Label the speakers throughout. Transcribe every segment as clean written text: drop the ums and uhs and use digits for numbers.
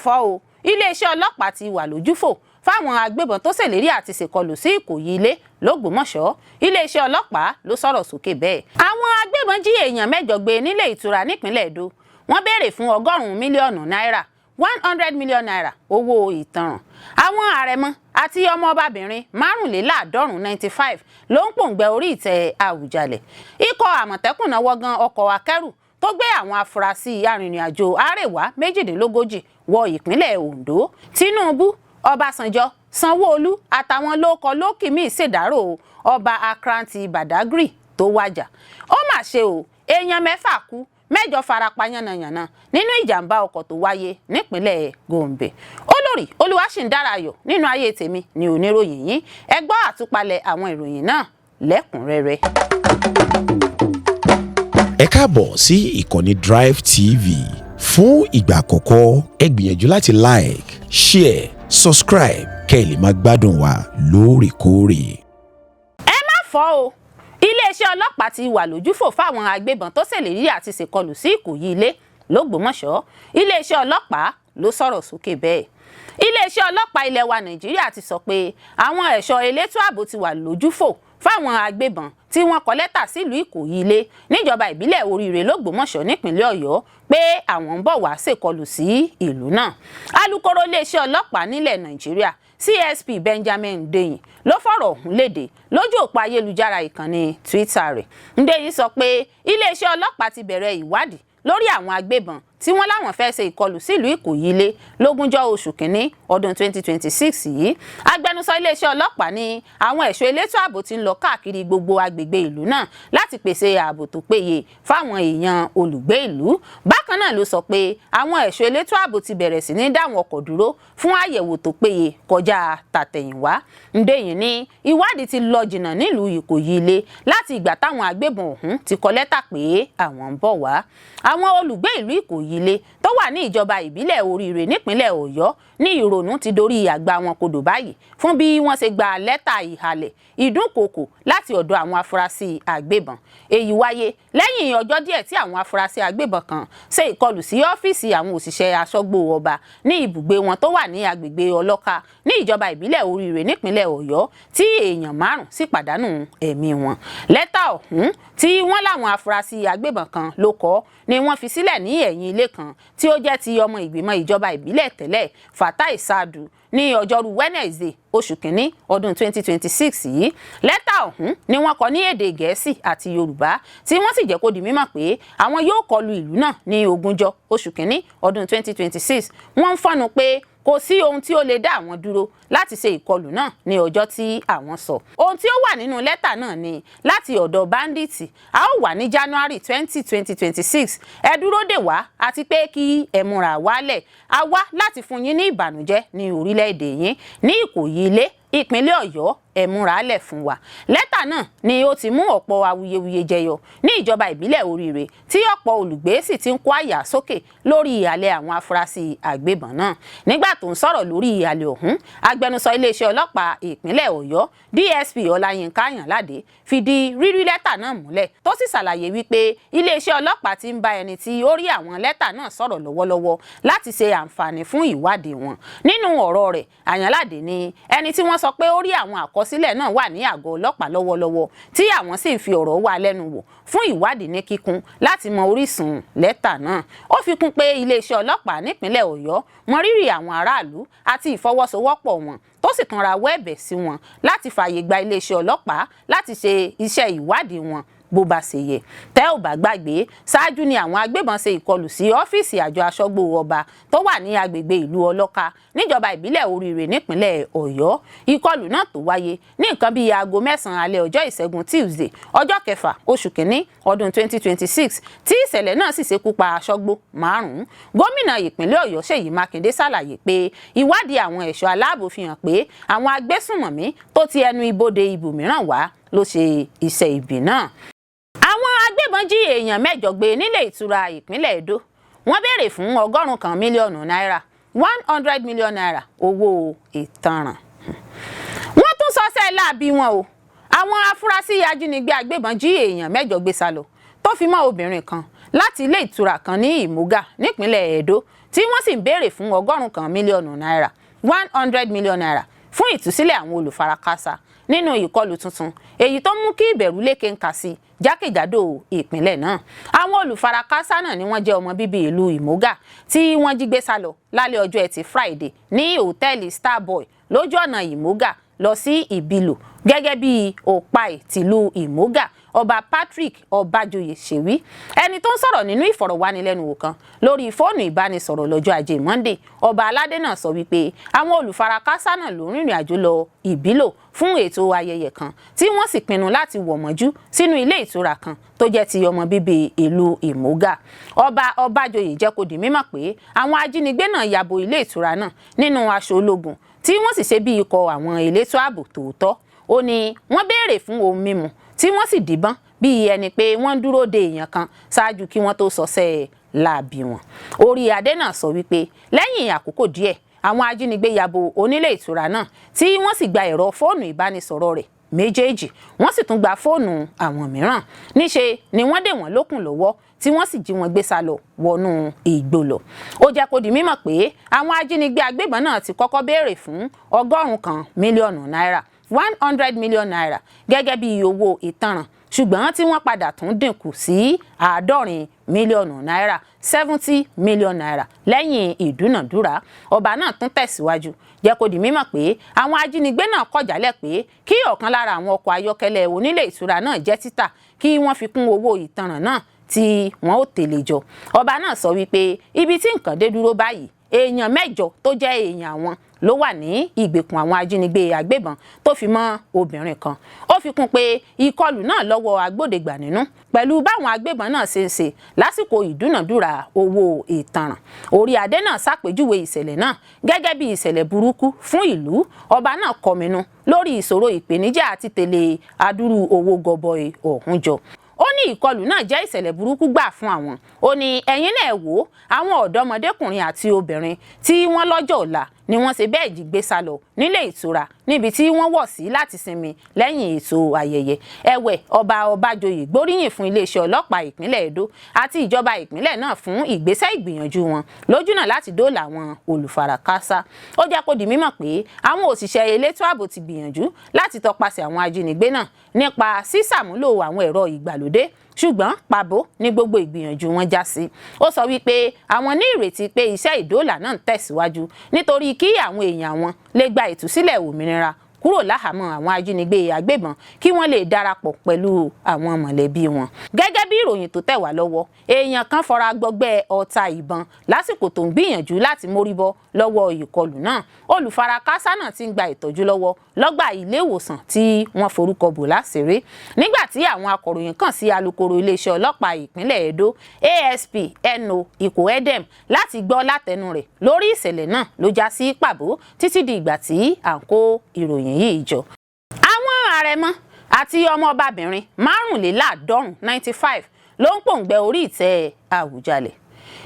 Speaker 1: fọ́ o iléeṣẹ́ ọlọ́pàá ti wà lójúfò fáwọn agbébọn tó ṣèlérí àti ṣèkọlù sí Ìkòyí-Ile l'Ógbómọ̀ṣọ́. iléeṣẹ́ ọlọ́pàá ló sọ̀rọ̀ sókè bẹ́ẹ̀. àwọn agbébọn jí èèyàn mẹ́jọ gbé nílé ìtura nípínlẹ̀ Edo. wọ́n béèrè fún ọgọrun mílíọ̀nù náírà 100 million naira owó ìtanràn. Àwọn Arẹmọ àti ọmọọba-binrin marunlelaadọrun 95 ló ń pòǹgbẹ orí ìtẹ́ Awujale. Ìkọ Amọtẹkun náwó gan ọkọ̀ akẹ́rù tó gbé àwọn afurasí arìnrìn-àjò àrèwá 38 wọ ìpínlẹ̀ Ondo. Tinubu, Obasanjo, Sanwo-Olu àtàwọn looki míì ṣèdárò Ọba Akran ti Badagry tó wájà. Ó mà ṣe o, èèyàn 6 kú, 7 farapa yánnayànna nínú ìjàmbá ọkọ̀ tó wáyé nípínlẹ̀ Gombe. Olórí Olúwaṣìndáráyọ̀ nínú ayé tèmi ni oníròyìn yín. Ẹ gbọ́ àtúpalẹ̀ àwọn ìròyìn náà lẹ́kùnrẹ́rẹ́.
Speaker 2: Ẹ káàbọ̀ sí ìkànnì Drive TV. Fún ìgbà àkọ́kọ́, ẹ gbìyànjú láti like, share, subscribe kẹ́ ẹ lè máa gbádùn wa lóòrèkóòrè.
Speaker 1: Ẹ má fọ́ o. Iléeṣẹ́ ọlọ́pàá ti wà lójúfò fáwọn agbébọn tó ṣèlérí àti ṣèkọlù sí Ìkòyí-Ile l'Ógbómọ̀ṣọ́. Iléeṣẹ́ ọlọ́pàá ló sọ̀rọ̀ sókè bẹ́ẹ̀. Iléeṣẹ́ ọlọ́pàá ilẹ̀ wa Nàìjíríà ti sọ pé àwọn ẹ̀ṣọ́ elétò ààbò ti wà lójúfò fáwọn agbébọn tí wọ́n kọ lẹ́tà sílùú Ìkòyí-Ile níjọba ìbílẹ̀ Oríire l'Ógbómọ̀ṣọ́ nípínlẹ̀ Ọ̀yọ́ pé àwọn ń bọ̀ wá ṣèkọlù sí ìlú náà. Alukoro iléeṣẹ́ ọlọ́pàá nílẹ̀ Nàìjíríà CSP Benjamin Hundeyin ló fọ̀rọ̀ ọ̀hún léde lójú òpó ayélujára ìkànnì Twitter rẹ̀. Hundeyin sọ pé iléeṣẹ́ ọlọ́pàá ti bẹ̀rẹ̀ ìwádìí lórí àwọn agbébọn tí wọ́n láwọn fẹ́ ṣe ìkọlù sílùú Ìkòyí-Ile lógúnjọ́ oṣù kìíní ọdún 2026 yìí. Agbẹnusọ iléeṣẹ́ ọlọ́pàá ní àwọn ẹ̀ṣọ́ elétò ààbò ti ń lọ káàkiri gbogbo agbègbè ìlú náà láti pèsè ààbò tó péye fáwọn èèyàn olùgbé ìlú. Bákan náà ló sọ pé àwọn ẹ̀ṣọ́ elétò ààbò ti bẹ̀rẹ̀ sí ní dáwọn ọkọ̀ dúró fún àyẹ̀wò tó péye kọjá tàtẹ̀yìnwá. Hundeyin ní ìwádìí ti lọ jìnnà nílùú Ìkòyí-Ile láti ìgbà táwọn agbébọn ọ̀hún ti kọ lẹ́tà pé àwọn ń bọ̀ wá. Àwọn olùgbé ìlú Ìkòyí-Ile tó wà ní ìjọba ìbílẹ̀ Oríire nípínlẹ̀ Ọ̀yọ́ ní ìrònú ti dorí àgbà wọn kodò báyìí fún bí wọ́n ṣe gba lẹ́tà ìhàlẹ̀ ìdúnkòkò láti ọ̀dọ̀ àwọn afurasí agbébọn. Èyí wáyé lẹ́yìn ọjọ́ díẹ̀ tí àwọn afurasí agbébọn kan ṣe ìkọlù sí ọ́fíìsì àwọn òṣìṣẹ́ aṣọ́gbó ọba ní ibùgbé wọn tó wà ní agbègbè Ọlọ́ka ní ìjọba ìbílẹ̀ Oríire nípínlẹ̀ Ọ̀yọ́ tí èèyàn 5 sì pàdánù ẹ̀mí wọn. Lẹ́tà ọ̀hún tí wọ́n láwọn afurasí agbébọn kan ló kọ ni wọ́n fi sílẹ̀ ní ẹ̀yìn ilé kan tí ó jẹ́ ti ọmọ ìgbìmọ̀ ìjọba ìbílẹ̀ tẹ́lẹ̀ Fatai Sadu ní ọjọ́rú Wednesday oṣù kìíní ọdún 2026 yìí. Lẹ́tà ọ̀hún ni wọ́n kọ ní èdè Gẹ̀ẹ́sì àti Yorùbá tí wọ́n sì jẹ́ kó di mímọ̀ pé àwọn yóò kọlu ìlú náà ní ogúnjọ́ oṣù kìíní ọdún 2026. Wọ́n ń fọ́nu pé kò sí ohun tí ó lè dá àwọn dúró láti ṣe ìkọlù náà ní ọjọ́ tí àwọn sọ. Ohun tí ó wà nínú lẹ́tà náà ni láti ọ̀dọ̀ báńdíìtì a ó wà ní January 20, 2026 ẹ dúró dè wá àti pé kí ẹ múra wálẹ̀ a wá láti fún yín ní ìbànújẹ́ ní orílẹ̀-èdè yín ní Ìkòyí-Ile ìpínlẹ̀ Ọ̀yọ́ ẹ múra lẹ̀ fún wa. Lẹ́tà náà ni ó ti mú ọ̀pọ̀ awuyewuye jẹyọ ní ìjọba ìbílẹ̀ Oríire tí ọ̀pọ̀ olùgbé sì ti ń kó àyà sókè lórí ìhàlẹ̀ àwọn afurasí àgbébọn náà. Nígbà tó ń sọ̀rọ̀ lórí ìhàlẹ̀ ọ̀hún, agbẹnusọ iléeṣẹ́ ọlọ́pàá ìpínlẹ̀ Ọ̀yọ́ DSP Ọláyínká Àyànládé fìdí rírí lẹ́tà náà múlẹ̀ tó sì ṣàlàyé wípé iléeṣẹ́ ọlọ́pàá ti ń bá ẹni tí ó rí àwọn lẹ́tà náà sọ̀rọ̀ lọ́wọ́lọ́wọ́ láti ṣe àǹfààní fún ìwádìí wọn. Nínú ọ̀rọ̀ rẹ̀, Àyànládé ní ẹni tí wọ́n sọ pé ó rí àwọn àkọsílẹ̀ náà wà ní àgọ́ ọlọ́pàá lọ́wọ́lọ́wọ́ tí àwọn sì ń fi ọ̀rọ̀ wá lẹ́nu wò fún ìwádìí ní kíkún láti mọ orísun lẹ́tà náà. Ó fi kún pé iléeṣẹ́ ọlọ́pàá nípínlẹ̀ Ọ̀yọ́ mọ rírì àwọn aráàlú àti ìfọwọ́sowọ́pọ̀ wọn tó sì kan rawọ́ ẹ̀bẹ̀ sí wọn láti fààyè gba iléeṣẹ́ ọlọ́pàá láti ṣe iṣẹ́ ìwádìí wọn bó bá ṣe yẹ. Tẹ́ ò bá gbàgbé, ṣáájú ni àwọn agbébọn ṣe ìkọlù sí ọ́fíìsì àjọ aṣọ́gbó ọba tó wà ní agbègbè ìlú Ọlọ́ka níjọba ìbílẹ̀ Oríire nípínlẹ̀ Ọ̀yọ́. Ìkọlù náà tó wáyé ní nǹkan bíi aago 9 alẹ́ ọjọ́ Ìṣẹ́gun Tuesday ọjọ́ 6 oṣù kìíní ọdún 2026 tí ìṣẹ̀lẹ̀ náà sì ṣekú pa aṣọ́gbó 5. Gómìnà ìpínlẹ̀ Ọ̀yọ́ Ṣèyí Mákindé ṣàlàyé pé ìwádìí àwọn ẹ̀ṣọ́ aláàbò fi hàn pé àwọn agbésùnmọ̀mí tó ti ẹnu ibodè ibòmíràn wá ló ṣe iṣẹ́ ibi náà. Àwọn agbébọn jí èèyàn 7 gbé nílé ìtura ìpínlẹ̀ Edo. Wọ́n béèrè fún ọgọrun mílíọ̀nù náírà 100 million naira owó ìtanràn. Wọ́n tún sọ́sẹ́ láabi wọn o. Àwọn afurasí ajínigbé agbébọn jí èèyàn 7 gbé sálọ tó fi mọ́ obìnrin kan láti ilé ìtura kan ní Ìmúgà nípínlẹ̀ Edo tí wọ́n sì ń béèrè fún ọgọ́rùn-ún mílíọ̀nù náírà 100 million naira fún ìtúsílẹ̀ àwọn olùfarakásá nínú ìkọlù tuntun èyí tó mú kí ìbẹ̀rù lékè ń kà sí jákèjádò ìpínlẹ̀ náà. Àwọn olùfarakásá náà ni wọ́n jẹ́ ọmọ bíbí ìlú Ìmúgà tí wọ́n jí gbé sálọ lálẹ́ ọjọ́ Ẹtì Friday ní hòtẹ́ẹ̀lì Starboy lójú ọ̀nà Ìmúgà lọ sí Ìbìlò gẹ́gẹ́ bí òpáì tìlú Ìmúgà Ọba Patrick Ọbájoyè ṣe wí. Ẹni tó ń sọ̀rọ̀ nínú ìfọ̀rọ̀wánilẹ́nuwò kan lórí fóònù ìbánisọ̀rọ̀ lọ́jọ́ Ajé Monday, ọba aládé náà sọ wípé àwọn olùfarakásá náà ló rìnrìn àjò lọ Ìbìlò fún ètò ayẹyẹ kan tí wọ́n sì pinnu láti wọ̀ mọ́jú sínú ilé ìtura kan tó jẹ́ ti ọmọ bíbí ìlú Ìmúgà. Ọba Ọbájoyè jẹ́ kó di mímọ̀ pé àwọn ajínigbé náà yabo ilé ìtura náà nínú aṣọ ológun tí wọ́n sì ṣe bí ikọ̀ àwọn elétò ààbò tòótọ́. Ó ní wọ́n béèrè fún ohun mímu tí wọ́n sì díbọ́n bí ẹni pé wọ́n dúró de èèyàn kan ṣáájú kí wọ́n tó sọsẹ́ láabi wọn. Orí adé náà sọ wípé lẹ́yìn àkókò díẹ̀ àwọn ajínigbé yabo onílé ìtura náà tí wọ́n sì gba ẹ̀rọ fóònù ìbánisọ̀rọ̀ rẹ̀ méjèèjì, wọ́n sì tún gba fóònù àwọn mìíràn. Níṣe ni wọ́n dè wọ́n lókùn lọ́wọ́ tí wọ́n sì jí wọn gbé sálọ wọnú igbó lọ. Ó jẹ́ kó di mímọ̀ pé àwọn ajínigbé agbébọn náà ti kọ́kọ́ béèrè fún ọgọ́rùn-ún mílíọ̀nù náírà 100 million naira gẹ́gẹ́ bí owó ìtanràn, ṣùgbọ́n tí wọ́n padà tún dínkù sí 70 mílíọ̀nù náírà 70 million naira lẹ́yìn ìdúnàdúrà. Ọba náà tún tẹ̀síwájú jẹ́ kó di mímọ̀ pé àwọn ajínigbé náà kọ̀ jálẹ̀ pé kí ọ̀kan lára àwọn ọkọ̀ ayọ́kẹ́lẹ́ onílé ìtura náà jẹ́ títà kí wọ́n fi kún owó ìtanràn náà tí wọ́n ó tẹ̀lé jọ. Ọba náà sọ wípé ibi tí nǹkan dé dúró báyìí èèyàn mẹ́jọ tó jẹ́ èèyàn àwọn ló wà ní ìgbèkùn àwọn ajínigbé agbébọn tó fi mọ́ obìnrin kan. Ó fi kún pé ìkọlù náà lọ́wọ́ agbódegbà nínú pẹ̀lú báwọn agbébọn náà ṣe ń ṣe lásìkò ìdúnàdúrà owó ìtanràn. Orí adé náà ṣàpèjúwe ìṣẹ̀lẹ̀ náà gẹ́gẹ́ bí ìṣẹ̀lẹ̀ burúkú fún ìlú. Ọba náà kọminú lórí ìṣòro ìpèníjà àti tẹ̀lé adúrú owó gọbọi ọ̀hún jọ. Ó ní ìkọlù náà jẹ́ ìṣẹ̀lẹ̀ burúkú gbà fún àwọn. Ó ní ẹ̀yin náà wò àwọn ọ̀dọ́mọdékùnrin àti obìnrin tí wọ́n lọ́jọ́ ọ̀la ni wọ́n ṣe bẹ́ẹ̀ jí gbé sálọ nílé ìtura níbi tí wọ́n wọ̀ sí láti sinmi lẹ́yìn ètò ayẹyẹ. Ẹ̀wẹ̀, ọba Ọbájoyè gbóríyìn fún iléeṣẹ́ ọlọ́pàá ìpínlẹ̀ Edo àti ìjọba ìpínlẹ̀ náà fún ìgbésẹ̀ ìgbìyànjú wọn lójúnà láti dóòlà àwọn olùfarakásá. Ó jẹ́ kó di mímọ̀ pé àwọn òṣìṣẹ́ elétò ààbò ti gbìyànjú láti tọpasẹ̀ àwọn ajínigbé náà nípa sísàmúlò àwọn ẹ̀rọ ìgbàlódé, ṣùgbọ́n pàbó ní gbogbo ìgbìyànjú wọn já sí. Ó sọ wípé àwọn ní ìrètí pé iṣẹ́ ìdóòlà náà ń tẹ̀síwájú nítorí kí àwọn èèyàn wọn lè gba ìtúsílẹ̀ òmìnira kúrò láhàámọ́ àwọn ajínigbé agbébọn kí wọ́n lè darapọ̀ pẹ̀lú àwọn mọ̀lẹ́bí wọn. Gẹ́gẹ́ bí ìròyìn tó tẹ̀ wá lọ́wọ́, èèyàn kan fara gbọgbẹ́ ọta ìbọn lásìkò tó ń gbìyànjú láti mórí bọ́ lọ́wọ́ ìkọlù náà. Olùfarakásá náà ti ń gba ìtọ́jú lọ́wọ́ lọ́gbà ilé ìwòsàn tí wọ́n forúkọ bò láṣìírí. Nígbà tí àwọn akọ̀ròyìn kàn sí alukoro iléeṣẹ́ ọlọ́pàá ìpínlẹ̀ Edo ASP Ikoyi-Ile láti gbọ́ látẹnu rẹ̀ lórí ìṣẹ̀lẹ̀ náà ló já sí pàbó títí di ìgbà tí à ń kó ìròyìn yìí jọ. Àwọn Arẹmọ àti ọmọọba-binrin marunlelaadọrun 95 ló ń pòǹgbẹ orí ìtẹ́ Awujale.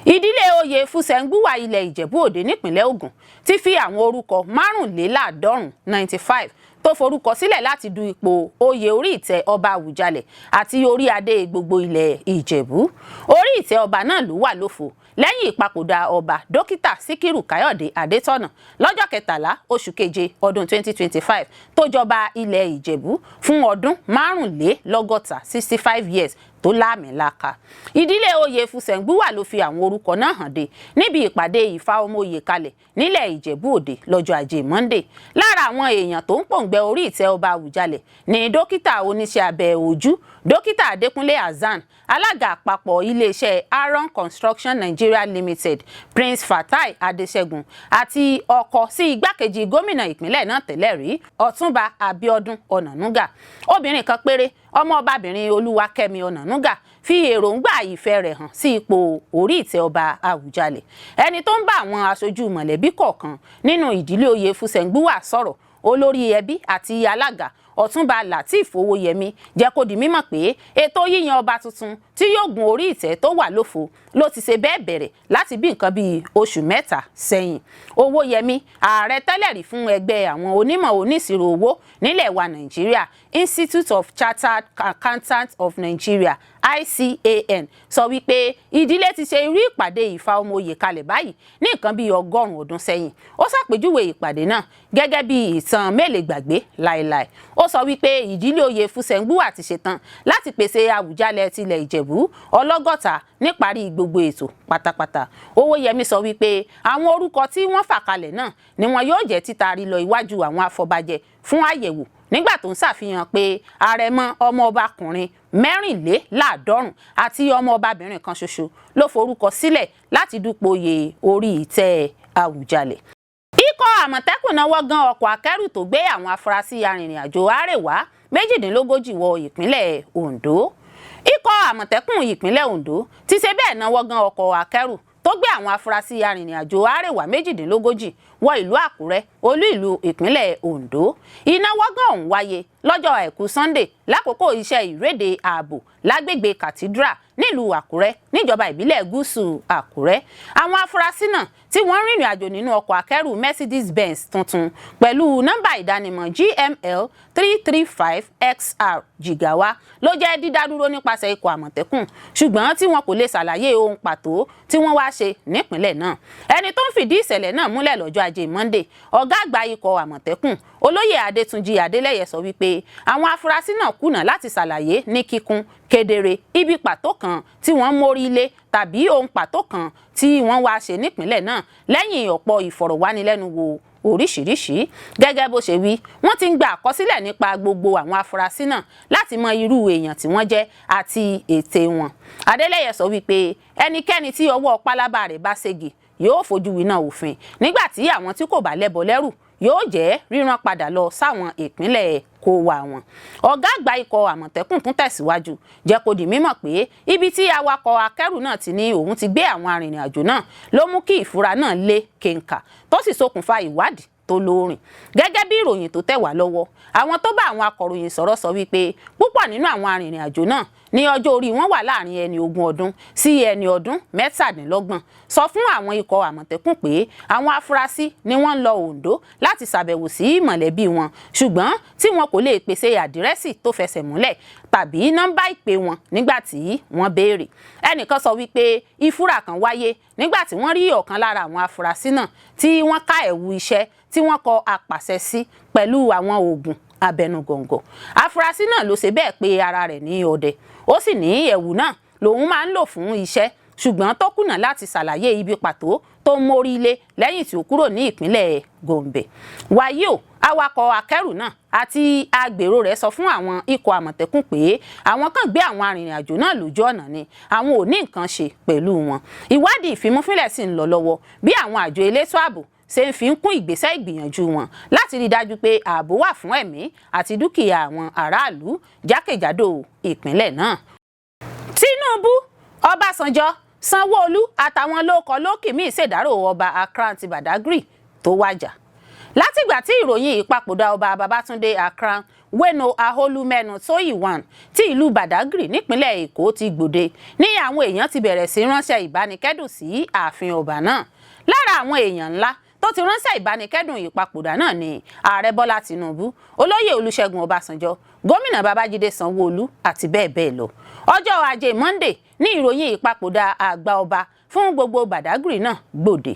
Speaker 1: Ìdílé oyè Fúsẹ̀ngbúwà ilẹ̀ Ìjẹ̀bú Òde nípìnlẹ̀ Ògùn ti fi àwọn orúkọ marunlelaadọrun 95 tó forúkọ sílẹ̀ láti du ipò oyè orí ìtẹ́ ọba Awujale àti orí adé gbogbo ilẹ̀ Ìjẹ̀bú. Orí ìtẹ́ ọba náà ló wà lófo lẹ́yìn ìpapòdà ọba dókítà Síkírù Káyọ̀dé Adétọ̀nà lọ́jọ́ 13 oṣù keje ọdún 2025 tó jọba ilẹ̀ Ìjẹ̀bú fún ọdún 65 65 years tó láàmìlaka. Ìdílé oyè Fúsẹ̀ngbúwà ló fi àwọn orúkọ náà hàn dé níbi ìpàdé ìfà ọmọ oyè kalẹ̀ nílẹ̀ Ìjẹ̀bú Òde lọ́jọ́ Ajé Monday. Lára àwọn èèyàn tó ń pòǹgbẹ orí ìtẹ́ ọba Awujale ní dókítà oníṣẹ́ abẹ ojú dókítà Adékúnlé Hasan, alága àpapọ̀ iléeṣẹ́ Aron Construction Nigeria Limited Prince Fatai Adéṣẹ́gun àti ọkọ sí igbákejì gómìnà ìpínlẹ̀ náà tẹ́lẹ̀ rí Ọ̀túnba Abíọ́dún Ọ̀nànúgà. Obìnrin kan péré, ọmọọba-binrin Olúwakẹ́mi Ọ̀nànúgà, fi èròǹgbà ìfẹ́ rẹ̀ hàn sí ipò orí ìtẹ́ ọba Awujale. Ẹni tó ń bá àwọn aṣojú mọ̀lẹ́bí kọ̀ọ̀kan nínú ìdílé oyè Fúsẹ̀ngbúwà sọ̀rọ̀, olórí ẹbí àti alága Ọ̀túnba Lateef Owóyẹmí jẹ́ kó di mímọ̀ pé ètò yíyan ọba tuntun tí yóò gun orí ìtẹ́ tó wà lófo ló ti ṣe bẹ́ẹ̀ bẹ̀rẹ̀ láti bí nǹkan bíi oṣù mẹ́ta sẹ́yìn. Owóyẹmí, ààrẹ tẹ́lẹ̀ rí fún ẹgbẹ́ àwọn onímọ̀ oníṣirò owó nílẹ̀ wa Nàìjíríà Institute of Chartered Accountants of Nigeria ICAN sọ wípé ìdílé ti ṣe irú ìpàdé ìfa ọmọ oyè kalẹ̀ báyìí ní nǹkan bíi 100 ọdún sẹ́yìn. Ó ṣàpèjúwe ìpàdé náà gẹ́gẹ́ bí ìtàn mélèé gbàgbé láéláé. Ó sọ wípé ìdílé oyè Fúsẹ̀ngbúwà ti ṣetán láti pèsè Awujale tilẹ̀ Ìjẹ̀bú ọlọ́gọ́ta níparí gbogbo ètò pátápátá. Owóyẹmí sọ wípé àwọn orúkọ tí wọ́n fà kalẹ̀ náà ni wọn yóò jẹ́ títaari lọ iwájú àwọn afọbajẹ fún àyẹ̀wò nígbà tó ń ṣàfihàn pé àrẹ̀mọ ọmọọba-kùnrin 24 àti ọmọọba-binrin kan ṣoṣo ló forúkọ sílẹ̀ láti dúpọ̀ oyè orí ìtẹ́ Awujale. Ikọ̀ Àmọ̀tẹ́kùn náwó gan ọkọ̀ akẹ́rù tó gbé àwọn afurasí arìnrìn-àjò Àrèwá 42 wọ ìpínlẹ̀ Ondo. Ikọ̀ Àmọ̀tẹ́kùn ìpínlẹ̀ Ondo ti ṣe bẹ́ẹ̀ náwó gan ọkọ̀ akẹ́rù tó gbé àwọn afurasí arìnrìn-àjò Àrèwá 42 wọ ìlú Àkúrẹ́, olú ìlú ìpínlẹ̀ Ondo. Ìnáwó gan ọ̀hún wáyé lọ́jọ́ Àìkú Sunday lákòókò iṣẹ́ ìréde ààbò lágbègbè Cathedral nílùú Àkúrẹ́ níjọba ìbílẹ̀ Gúúsù Àkúrẹ́. Àwọn afurasí náà tí wọ́n rìnrìn àjò nínú ọkọ̀ akẹ́rù Mercedes-Benz tuntun pẹ̀lú nọ́mbà ìdánimọ̀ GML 335XR Jigawa ló jẹ́ dídádúró nípasẹ̀ ikọ̀ Àmọ̀tẹ́kùn, ṣùgbọ́n tí wọn kò lè ṣàlàyé ohun pàtó tí wọ́n wá ṣe nípìnlẹ̀ náà. Ẹni tó ń fìdí ìṣẹ̀lẹ̀ náà múlẹ̀ lọ́jọ́ Ajé Monday, ọ̀gá àgbà ikọ̀ Àmọ̀tẹ́kùn Olóyè Adétúnjì Adélẹ́yẹ sọ wípé àwọn afurasí náà kùnà láti ṣàlàyé ní kíkún kedere ibi pàtó kan tí wọ́n mórí lé tàbí ohun pàtó kan tí wọ́n wá ṣe nípìnlẹ̀ náà lẹ́yìn ọ̀pọ̀ ìfọ̀rọ̀wánilẹ́nuwò oríṣiríṣi. Gẹ́gẹ́ bó ṣe wí, wọ́n ti ń gba àkọsílẹ̀ nípa gbogbo àwọn afurasí náà láti mọ irú èèyàn tí wọ́n jẹ́ àti ète wọn. Adélẹ́yẹ sọ wípé ẹnikẹ́ni tí ọwọ́ pálábá rẹ̀ bá ségi yóò fojú winá òfin, nígbà tí àwọn tí kò bá lẹ́bọ lẹ́rù yóò jẹ́ ríran padà lọ sáwọn ìpínlẹ̀ kó wa wọn. Ọ̀gá àgbà ikọ̀ Àmọ̀tẹ́kùn tún tẹ̀síwájú jẹ́ kó di mímọ̀ pé ibi tí awakọ̀ akẹ́rù náà ti ní òun ti gbé àwọn arìnrìn-àjò náà ló mú kí ìfura náà lé kéńkà tó sì ṣokùnfà ìwádìí tó lóòrìn. Gẹ́gẹ́ bí ìròyìn tó tẹ̀ wá lọ́wọ́, àwọn tó bá àwọn akọ̀ròyìn sọ̀rọ̀ sọ wípé púpọ̀ nínú àwọn arìnrìn-àjò náà ní ọjọ́ orí wọn wà láàrin ẹni 20 ọdún sí ẹni ọdún 27. Sọ fún àwọn ikọ̀ Àmọ̀tẹ́kùn pé àwọn afurasí ni wọ́n ń lọ Ondo láti ṣàbẹ̀wò sí mọ̀lẹ́bí wọn, ṣùgbọ́n tí wọn kò lè pèsè àdírẹ́sì tó fẹsẹ̀ múlẹ̀ tàbí nọ́mbà ìpè wọn nígbà tí wọ́n béèrè. Ẹnìkan sọ wípé ìfúra kan wáyé nígbà tí wọ́n rí ọ̀kan lára àwọn afurasí náà tí wọ́n ká ẹ̀wù iṣẹ́ tí wọ́n kọ àpàṣẹ sí pẹ̀lú àwọn oògùn abẹnugọ̀ngọ̀. Afurasí náà ló ṣe bẹ́ẹ̀ pé ara rẹ̀ ní ọdẹ, ó sì ní ẹ̀wù náà lòun máa ń lò fún iṣẹ́, ṣùgbọ́n tó kùnà láti ṣàlàyé ibi pàtó tó ń mórí lé lẹ́yìn tí ó kúrò ní ìpínlẹ̀ Gombe. Wàyí o, awakọ̀ akẹ́rù náà àti agbèrò rẹ̀ sọ fún àwọn ikọ̀ Àmọ̀tẹ́kùn pé àwọn kan gbé àwọn arìnrìn-àjò náà lójú ọ̀nà ni, àwọn ò ní nǹkan ṣe pẹ̀lú wọn. Ìwádìí ìfimúfínlẹ̀ sì ń lọ lọ́wọ́ bí àwọn àjọ elétò ààbò ṣe ń fi ń kún ìgbésẹ̀ ìgbìyànjú wọn láti rí dájú pé ààbò wà fún ẹ̀mí àti dúkìá àwọn aráàlú jákèjádò ìpínlẹ̀ náà. Tinubu, Obasanjo, Sanwo-Olu àtàwọn looki míì ṣèdárò Ọba Akran ti Badagry tó wájà. Látìgbà tí ìròyìn ìpapòdà Ọba Babátúndé Akran Weno Aholumenu Toyiwan tí ìlú Badagry nípínlẹ̀ Èkó ti gbòde ní àwọn èèyàn ti bẹ̀rẹ̀ sí ránṣẹ́ ìbánikẹ́dùn sí ààfin ọba náà. Lára àwọn èèyàn ńlá tó ti ránṣẹ́ ìbánikẹ́dùn ìpapòdà náà ni Ààrẹ Bọ́lá Tinubu, Olóyè Olúṣẹ́gun Ọbásanjọ́, Gómìnà Babájídé Sanwó-Olú àti bẹ́ẹ̀ bẹ́ẹ̀ lọ. Ọjọ́ Ajé Monday ní ìròyìn ìpapòdà àgbà ọba fún gbogbo Badagry náà gbòde.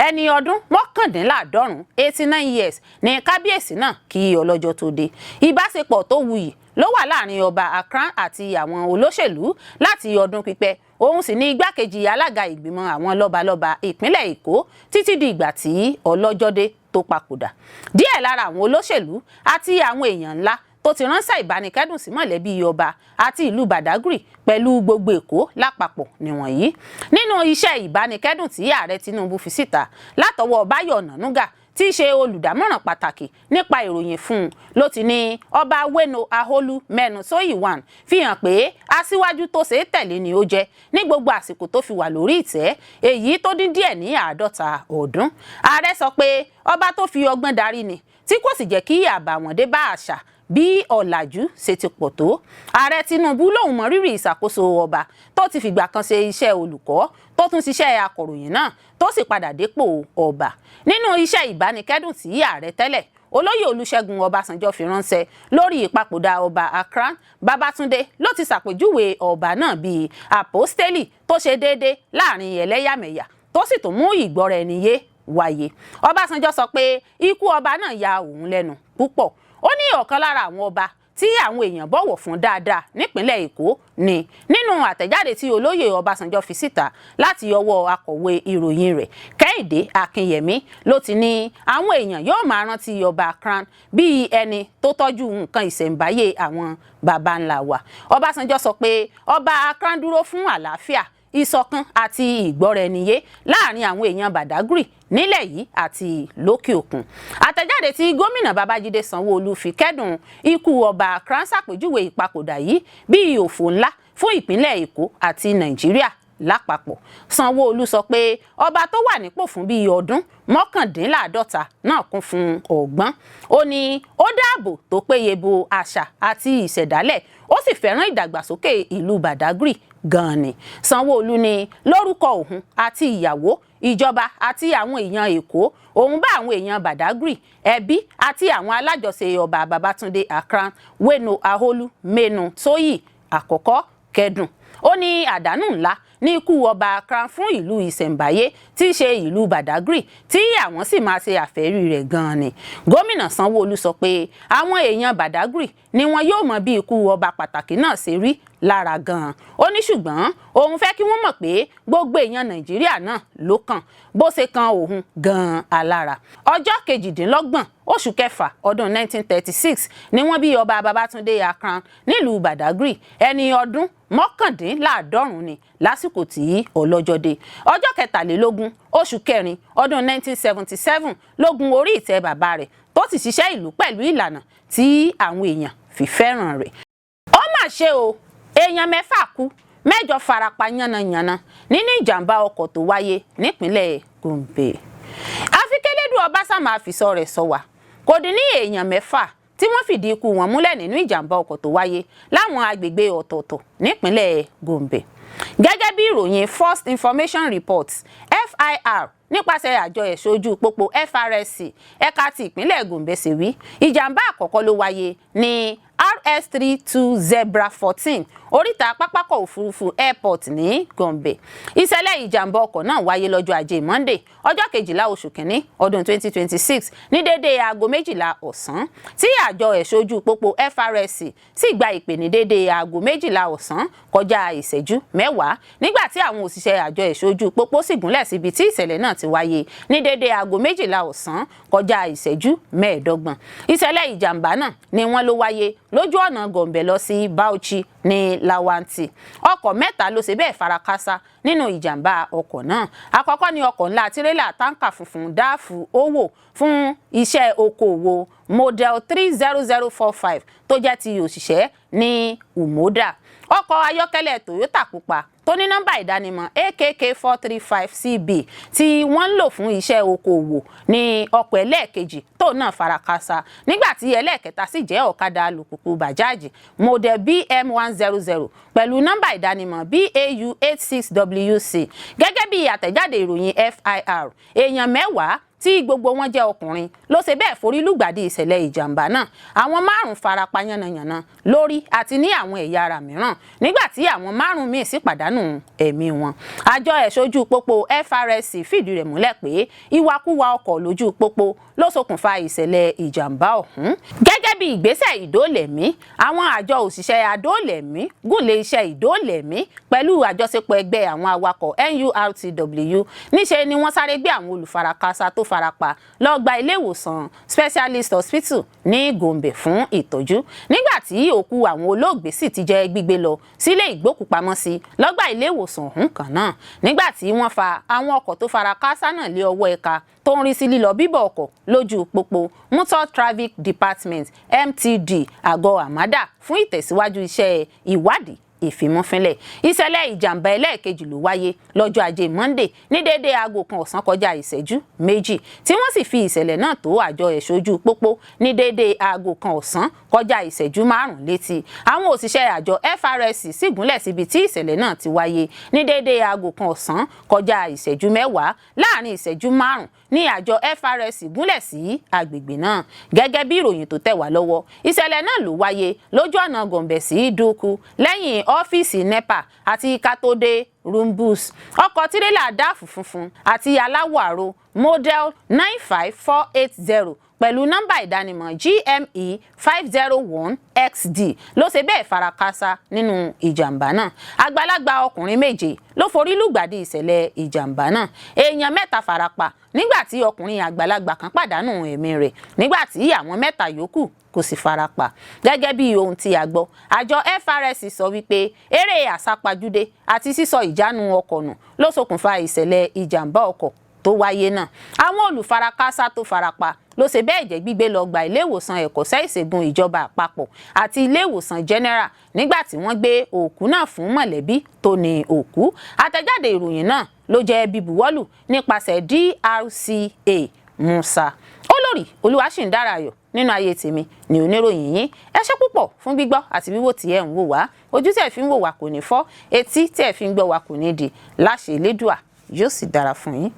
Speaker 1: Ẹni ọdún 89 89 years ní kábíyèsí náà kí ọlọ́jọ́ tó dé. Ìbáṣepọ̀ tó wuyì ló wà láàrin Ọba Akran àti àwọn olóṣèlú láti ọdún pípẹ́. Òun sì ní igbákejì alága ìgbìmọ̀ àwọn lọ́balọ́ba ìpínlẹ̀ Èkó títí di ìgbà tí ọlọ́jọ́ dé tó papòdà. Díẹ̀ lára àwọn olóṣèlú àti àwọn èèyàn ńlá tó ti ránṣẹ́ ìbánikẹ́dùn sí mọ̀lẹ́bí ọba àti ìlú Badagry pẹ̀lú gbogbo Èkó lápapọ̀ nìwọ̀nyí. Nínú iṣẹ́ ìbánikẹ́dùn tí Ààrẹ Tinubu fi síta látọwọ́ Báyọ̀ Ọ̀nànúgà tí í ṣe olùdámọ̀ràn pàtàkì nípa ìròyìn fún un ló ti ní Ọba Weno Aholumenu Toyiwan fi hàn pé aṣíwájú tó ṣe é tẹ̀lé ni ó jẹ́ ní gbogbo àsìkò tó fi wà lórí ìtẹ́, èyí tó dín díẹ̀ ní 50 ọdún. Ààrẹ sọ pé ọba tó fi ọgbọ́n darí ni tí kò sì jẹ́ kí àbàwọ́n dé bá àṣà bí ọ̀làjú ṣe ti pọ̀ tó. Ààrẹ Tinubu lòun mọ rírì ìṣàkóso ọba tó ti fìgbà kan ṣe iṣẹ́ olùkọ́ tó tún ṣiṣẹ́ akọ̀ròyìn náà tó sì padà dépò ọba. Nínú iṣẹ́ ìbánikẹ́dùn tí ààrẹ tẹ́lẹ̀ olóyè Olúṣẹ́gun Ọbásanjọ́ fi ránṣẹ́ lórí ìpapòdà Ọba Akran, Babátúndé ló ti ṣàpèjúwe ọba náà bíi àpọ́stélì tó ṣe déédé láàrin ẹlẹ́yàmẹ̀yà tó sì tún mú ìgbọ́ra-ẹni-yé wáyé. Ọbásanjọ́ sọ pé ikú ọba náà ya òun lẹ́nu púpọ̀. Ó ní ọ̀kan lára àwọn ọba tí àwọn èèyàn bọ̀wọ̀ fún dáadáa nípínlẹ̀ Èkó ni. Nínú àtẹ̀jáde tí olóyè Ọbásanjọ́ fi síta láti ọwọ́ akọ̀wé ìròyìn rẹ̀ Kẹ́hìndé Akínyẹmí ló ti ní àwọn èèyàn yóò máa rántí Ọba Akran bíi ẹni tó tọ́jú nǹkan ìṣẹ̀ǹbáyé àwọn baba ńlá wa. Ọbásanjọ́ sọ pé Ọba Akran dúró fún àlàáfíà, ìṣọ̀kan àti ìgbọ́ra-ẹni-yé láàrin àwọn èèyàn Badagry nílẹ̀ yìí àti lókè òkun. Àtẹ̀jáde tí gómìnà Babájídé Sanwo-Olu fi kẹ́dùn ikú Ọba Akran ṣàpèjúwe ìpapòdà yìí bíi òfò ńlá fún ìpínlẹ̀ Èkó àti Nàìjíríà lápapọ̀. Sanwo-Olu sọ pé ọba tó wà nípò fún bíi ọdún 49 náà kún fún ọgbọ́n. Ó ní ó dáàbò tó péye bo àṣà àti ìṣẹ̀dálẹ̀, ó sì fẹ́ràn ìdàgbàsókè ìlú Badagry gan-an ni. Sanwo-Olu ní lórúkọ òun àti ìyàwó, ìjọba àti àwọn èèyàn Èkó, òun bá àwọn èèyàn Badagry, ẹbí àti àwọn alájọṣe ọba Babátúndé Akran Weno Aholu Menu Tóyì àkọ́kọ́ kẹ́dùn. Ó ní àdánù ńlá ní ikú Ọba Akran fún ìlú ìṣẹ̀ǹbáyé tí í ṣe ìlú Badagry tí àwọn sì máa ṣe àfẹ́rí rẹ̀ gan-an ni. Gómìnà Sanwo-Olu sọ pé àwọn èèyàn Badagry ni wọn yóò mọ bí ikú ọba pàtàkì náà ṣe rí lára gan-an. Ó ní ṣùgbọ́n òun fẹ́ kí wọ́n mọ̀ pé gbogbo èèyàn Nàìjíríà náà ló kàn bó ṣe kan òun gan-an alára. Ọjọ́ 28 oṣù kẹfà ọdún 1936 ni wọ́n bí Ọba Babátúndé Akran nílùú Badagry, ẹni ọdún 89 ni lásìkò tí ọlọ́jọ́ dé. Ọjọ́ 23 oṣù kẹrin ọdún 1977 ló gun orí ìtẹ́ bàbá rẹ̀ tó sì ṣiṣẹ́ ìlú pẹ̀lú ìlànà tí àwọn èèyàn fi fẹ́ràn rẹ̀. Ó mà ṣe o, èèyàn 6 kú, 7 farapa yánnayànna nínú ìjàmbá ọkọ̀ tó wáyé nípínlẹ̀ Gombe. Àfikẹ́lẹ́dùn Ọbásanjọ́ máa fi sọ rẹ̀ sọ wá, kò dín ní èèyàn 6 tí wọ́n fìdí ikú wọn múlẹ̀ nínú ìjàmbá ọkọ̀ tó wáyé láwọn agbègbè ọ̀tọ̀ọ̀tọ̀ nípínlẹ̀ Gombe. Gẹ́gẹ́ bí ìròyìn First Information Report FIR nípasẹ̀ àjọ ẹ̀ṣọ́ ojú pópó FRSC ẹ̀ka ti ìpínlẹ̀ Gombe ṣe wí, ìjàmbá àkọ́kọ́ ló wáyé ní RS32 Zebra 14 oríta pápákọ̀ òfurufú airport ní Gombe. Ìṣẹ̀lẹ̀ ìjàmbá ọkọ̀ náà wáyé lọ́jọ́ Ajé Monday ọjọ́ 12 oṣù kìíní ọdún 2026 ní déédéé aago 12 ọ̀sán tí àjọ ẹ̀ṣọ́ ojú pópó FRSC sì gba ìpè ní déédéé aago 12 ọ̀sán kọjá ìṣẹ́jú 10 nígbà tí àwọn òṣìṣẹ́ àjọ ẹ̀ṣọ́ ojú pópó sì gúnlẹ̀ síbi tí ìṣẹ̀lẹ̀ náà ti wáyé ní déédéé aago 12 ọ̀sán kọjá ìṣẹ́jú 15. Ìṣẹ̀lẹ̀ ìjàmbá náà ni wọ́n ló wáyé lójú ọ̀nà Gombe lọ sí Bauchi ní Lawanti. Ọkọ̀ 3 ló ṣe bẹ́ẹ̀ farakásá nínú ìjàmbá ọkọ̀ náà. Àkọ́kọ́ ni ọkọ̀ ńlá tirẹ́là táǹkà funfun dáàfù owó fún iṣẹ́ okòòwò model 30045 tó jẹ́ ti òṣìṣẹ́ ní Umoda. Ọkọ̀ ayọ́kẹ́lẹ́ Toyota pupa tó ní nọ́mbà ìdánimọ̀ AKK 435CB tí wọ́n ń lò fún iṣẹ́ okòòwò ní ọkọ̀ ẹlẹ́ẹ̀kejì tó náà farakásá nígbà tí ẹlẹ́ẹ̀kẹta sì jẹ́ ọ̀kadà alùpùpù bàjáàjì model BM100 pẹ̀lú nọ́mbà ìdánimọ̀ BAU 86WC. Gẹ́gẹ́ bí àtẹ̀jáde ìròyìn FIR, èèyàn 10 tí gbogbo wọn jẹ́ ọkùnrin ló ṣe bẹ́ẹ̀ forí lùgbàdì ìṣẹ̀lẹ̀ ìjàmbá náà. Àwọn 5 farapa yánnayànna lórí àti ní àwọn ẹ̀yà ara mìíràn nígbà tí àwọn 5 míì sì pàdánù ẹ̀mí wọn. Àjọ ẹ̀ṣọ́ ojú pópó FRSC fìdí rẹ̀ múlẹ̀ pé ìwakúwa ọkọ̀ lójú pópó ló ṣokùnfà ìṣẹ̀lẹ̀ ìjàmbá ọ̀hún. Gẹ́gẹ́ bí ìgbésẹ̀ ìdóòlẹ̀mí, àwọn àjọ òṣìṣẹ́ adóòlẹ̀mí gùnlé iṣẹ́ ìdóòlẹ̀mí pẹ̀lú àjọṣepọ̀ ẹgbẹ́ àwọn awakọ̀ NURTW. Níṣe ni wọ́n sáré gbé àwọn olùfarakásá tó farapa lọ gba ilé ìwòsàn Specialist Hospital ní Gombe fún ìtọ́jú. Nígbà tí òkú àwọn olóògbé sì ti jẹ́ gbígbé lọ sílé ìgbókùpamọ́sí lọ́gbà ilé ìwòsàn ọ̀hún kan náà. Nígbà tí wọ́n fa àwọn ọkọ̀ tó farakásá náà lé ọwọ́ ẹ̀ka tó ń rí sí lílọ bíbọ̀ ọkọ̀ lójú pópó Motor Traffic Department MTD àgọ́ àmádà fún ìtẹ̀síwájú iṣẹ́ ìwádìí ìfimúfínlẹ̀. Ìṣẹ̀lẹ̀ ìjàmbá ẹlẹ́ẹ̀kejì ló wáyé lọ́jọ́ Ajé Monday ní déédéé aago 1 ọ̀sán kọjá ìṣẹ́jú 2 tí wọ́n sì fi ìṣẹ̀lẹ̀ náà tó àjọ ẹ̀ṣọ́ ojú pópó ní déédéé aago 1 ọ̀sán kọjá ìṣẹ́jú 5 létí. Àwọn òṣìṣẹ́ àjọ FRSC sì gúnlẹ̀ síbi tí ìṣẹ̀lẹ̀ náà ti wáyé ní déédéé aago 1 ọ̀sán kọjá ìṣẹ́jú 10. Láàrin ìṣẹ́jú 5 ní àjọ FRS gúnlẹ̀ sí agbègbè náà. Gẹ́gẹ́ bí ìròyìn tó tẹ̀ wá lọ́wọ́, ìṣẹ̀lẹ̀ náà ló wáyé lójú ọ̀nà Gombe sí Dúkú lẹ́yìn ọ́fíìsì NEPA àti Katode Rumbus. Ọkọ̀ tirẹ́là dáàfù funfun àti aláwọ̀ aró model 95480 pẹ̀lú nọ́mbà ìdánimọ̀ GME 501XD ló ṣe bẹ́ẹ̀ farakásá nínú ìjàmbá náà. Àgbàlagbà ọkùnrin méje ló forí lùgbàdì ìṣẹ̀lẹ̀ ìjàmbá náà. Èèyàn mẹ́ta farapa nígbà tí ọkùnrin àgbàlagbà kan pàdánù ẹ̀mí rẹ̀ nígbà tí àwọn mẹ́ta yòókù kò sì farapa. Gẹ́gẹ́ bí ohun tí a gbọ́, àjọ FRS sọ wípé eré àsápajúdé àti sísọ ìjánu ọkọ̀ nù ló ṣokùnfà ìṣẹ̀lẹ̀ ìjàmbá ọkọ̀ tó wáyé náà. Àwọn olùfarakásá tó farapa ló ṣe bẹ́ẹ̀ jẹ́ gbígbé lọ gba ilé ìwòsàn ẹ̀kọ́ṣẹ́ ìṣègùn ìjọba àpapọ̀ àti ilé ìwòsàn general nígbà tí wọ́n gbé òkú náà fún mọ̀lẹ́bí tó ní òkú. Àtẹ̀jáde ìròyìn náà ló jẹ́ bíbuwọ́lù nípasẹ̀ DRCA Musa. Olórí Olúwaṣìndáráyọ̀ nínú ayé tèmi ni oníròyìn yín. Ẹ ṣé púpọ̀ fún gbígbọ́ àti wíwò tí ẹ ń wò wá. Ojú tí ẹ fi ń wò wá kò ní fọ́, etí tí ẹ fi ń gbọ́ wá kò ní di. Láṣẹ Elédùà yóò sì dára fún yín.